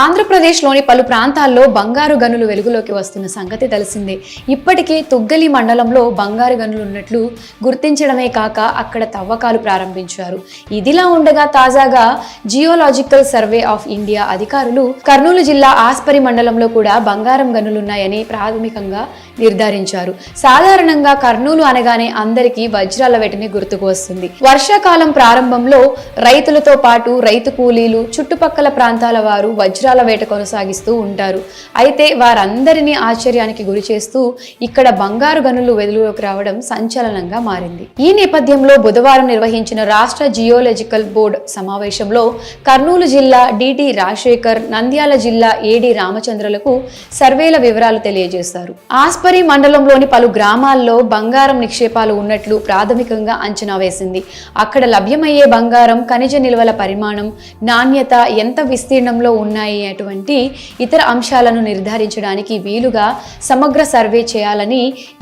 ఆంధ్రప్రదేశ్లోని పలు ప్రాంతాల్లో బంగారు గనులు వెలుగులోకి వస్తున్న సంగతి తెలిసిందే. ఇప్పటికే తుగ్గలి మండలంలో బంగారు గనులు ఉన్నట్లు గుర్తించడమే కాక అక్కడ తవ్వకాలు ప్రారంభించారు. ఇదిలా ఉండగా తాజాగా జియోలాజికల్ సర్వే ఆఫ్ ఇండియా అధికారులు కర్నూలు జిల్లా ఆస్పరి మండలంలో కూడా బంగారం గనులున్నాయని ప్రాథమికంగా నిర్ధారించారు. సాధారణంగా కర్నూలు అనగానే అందరికీ వజ్రాల వేటనే గుర్తుకు వస్తుంది. వర్షాకాలం ప్రారంభంలో రైతులతో పాటు రైతు కూలీలు, చుట్టుపక్కల ప్రాంతాల వారు వజ్రాల వేట కొనసాగిస్తూ ఉంటారు. అయితే వారందరినీ ఆశ్చర్యానికి గురి చేస్తూ ఇక్కడ బంగారు గనులు వెలుగులోకి రావడం సంచలనంగా మారింది. ఈ నేపథ్యంలో బుధవారం నిర్వహించిన రాష్ట్ర జియోలాజికల్ బోర్డు సమావేశంలో కర్నూలు జిల్లా డిటి రాజశేఖర్, నంద్యాల జిల్లా ఏడి రామచంద్రలకు సర్వేల వివరాలు తెలియజేశారు. ఆస్పరి మండలంలోని పలు గ్రామాల్లో బంగారం నిక్షేపాలు ఉన్నట్లు ప్రాథమికంగా అంచనా వేసింది. అక్కడ లభ్యమయ్యే బంగారం, ఖనిజ నిల్వల పరిమాణం, నాణ్యత, ఎంత విస్తీర్ణంలో ఉన్నాయి అటువంటి ఇతర అంశాలను నిర్ధారించడానికి వీలుగా సమగ్ర సర్వే చేయాలని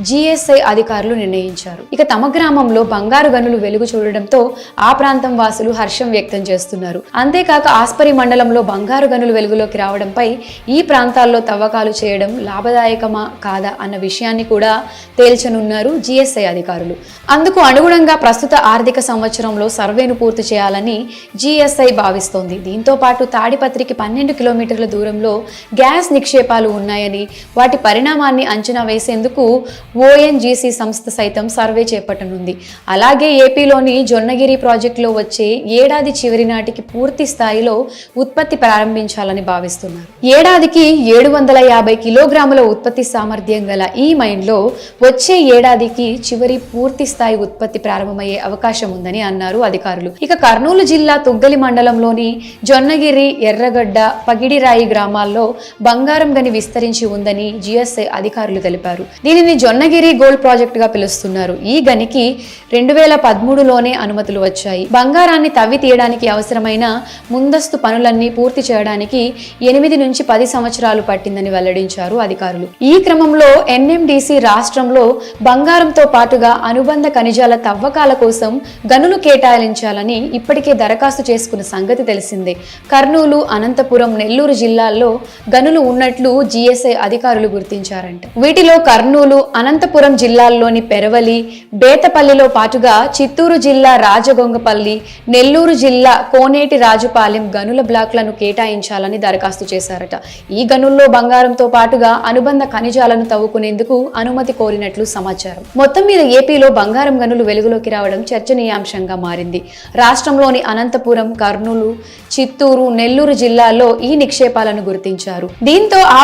జిఎస్ఐ అధికారులు నిర్ణయించారు. ఇక తమ గ్రామంలో బంగారు గనులు వెలుగు చూడడంతో ఆ ప్రాంతం వాసులు హర్షం వ్యక్తం చేస్తున్నారు. అంతేకాక ఆస్పరి మండలంలో బంగారు గనులు వెలుగులోకి రావడంపై ఈ ప్రాంతాల్లో తవ్వకాలు చేయడం లాభదాయకమా కాదా అన్న విషయాన్ని కూడా తేల్చనున్నారు జిఎస్ఐ అధికారులు. అందుకు అనుగుణంగా ప్రస్తుత ఆర్థిక సంవత్సరంలో సర్వేను పూర్తి చేయాలని జిఎస్ఐ భావిస్తోంది. దీంతో పాటు తాడిపత్రికి 12 కిలోమీటర్ల దూరంలో గ్యాస్ నిక్షేపాలు ఉన్నాయని, వాటి పరిణామాన్ని అంచనా వేసేందుకు ఓఎన్జీసీ సంస్థ సైతం సర్వే చేపట్టనుంది. అలాగే ఏపీలోని జొన్నగిరి ప్రాజెక్టులో వచ్చే ఏడాది చివరి నాటికి పూర్తి స్థాయిలో ఉత్పత్తి ప్రారంభించాలని భావిస్తున్నారు. ఏడాదికి 750 కిలోగ్రాముల ఉత్పత్తి సామర్థ్యం గల ఈ మైన్లో వచ్చే ఏడాదికి చివరి పూర్తి స్థాయి ఉత్పత్తి ప్రారంభమయ్యే అవకాశం ఉందని అన్నారు అధికారులు. ఇక కర్నూలు జిల్లా తుగ్గలి మండలంలోని జొన్నగిరి, ఎర్రగడ్డ, పగిడిరాయి గ్రామాల్లో బంగారం గని విస్తరించి ఉందని జిఎస్ఐ అధికారులు తెలిపారు. దీనిని జొన్నగిరి గోల్డ్ ప్రాజెక్ట్ గా పిలుస్తున్నారు. ఈ గనికి 2013లోనే అనుమతులు వచ్చాయి. బంగారాన్ని తవ్వి తీయడానికి అవసరమైన ముందస్తు పనులన్నీ పూర్తి చేయడానికి 8 నుంచి 10 సంవత్సరాలు పట్టిందని వెల్లడించారు అధికారులు. ఈ క్రమంలో ఎన్ఎండిసి రాష్ట్రంలో బంగారంతో పాటుగా అనుబంధ ఖనిజాల తవ్వకాల కోసం గనులు కేటాయించాలని ఇప్పటికే దరఖాస్తు చేసుకున్న సంగతి తెలిసిందే. కర్నూలు, అనంతపురం, నెల్లూరు జిల్లాల్లో గనులు ఉన్నట్లు జిఎస్ఐ అధికారులు గుర్తించారంట. వీటిలో కర్నూలు, అనంతపురం జిల్లాల్లోని పెరవలి, బేతపల్లిలో పాటుగా చిత్తూరు జిల్లా రాజగొంగపల్లి, నెల్లూరు జిల్లా కోనేటి రాజుపాలెం గనుల బ్లాక్లను కేటాయించాలని దరఖాస్తు చేశారట. ఈ గనుల్లో బంగారంతో పాటుగా అనుబంధ ఖనిజాలను తవ్వుకునేందుకు అనుమతి కోరినట్లు సమాచారం. మొత్తం మీద ఏపీలో బంగారం గనులు వెలుగులోకి రావడం చర్చనీయాంశంగా మారింది. రాష్ట్రంలోని అనంతపురం, కర్నూలు, చిత్తూరు, నెల్లూరు జిల్లాల్లో ఈ నిక్షేపాలను గుర్తించారు. దీంతో ఆ